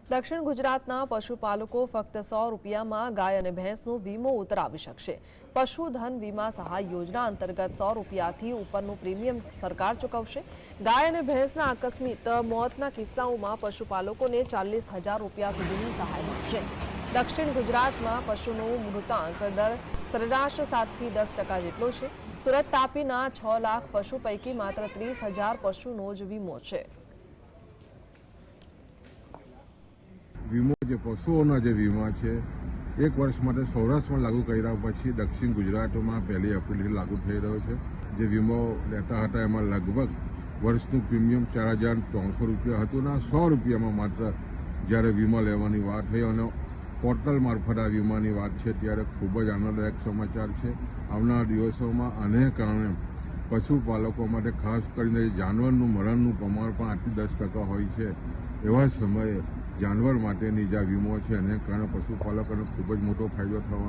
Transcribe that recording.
દક્ષિણ ગુજરાતના પશુપાલકો ફક્ત 100 રૂપિયામાં ગાય અને ભેંસનો વીમો ઉતરાવી શકશે। પશુધન વીમા સહાય યોજના અંતર્ગત 100 રૂપિયાથી ઉપરનું પ્રીમિયમ સરકાર ચૂકવશે। ગાય અને ભેંસના આકસ્મિક મોતના કિસ્સાઓમાં પશુપાલકોને 40,000 રૂપિયા સુધીની સહાય મળશે। દક્ષિણ ગુજરાતમાં પશુનું મૃતાંક દર સરેરાશ 7 થી 10% જેટલો છે। સુરત તાપીના 6 લાખ પશુ પૈકી માત્ર 30,000 પશુનો જ વીમો છે। વીમો જે પશુઓના જે વીમા છે 1 વર્ષ માટે સૌરાષ્ટ્રમાં લાગુ કર્યા પછી દક્ષિણ ગુજરાતમાં 1 એપ્રિલથી લાગુ થઈ રહ્યો છે। જે વીમો લેતા હતા એમાં લગભગ વર્ષનું પ્રીમિયમ 4,300 રૂપિયા હતું અને 100 રૂપિયામાં માત્ર જ્યારે વીમા લેવાની વાત થઈ અને પોર્ટલ મારફત આ વીમાની વાત છે ત્યારે ખૂબ જ આનંદદાયક સમાચાર છે। આવનારા દિવસોમાં આને કારણે પશુપાલકો માટે ખાસ કરીને જાનવરનું મરણનું પ્રમાણ પણ 8-10% હોય છે। એવા સમયે જાનવર માટેની જે વીમો છે એને કારણે પશુપાલકોને ખૂબ જ મોટો ફાયદો થવાનો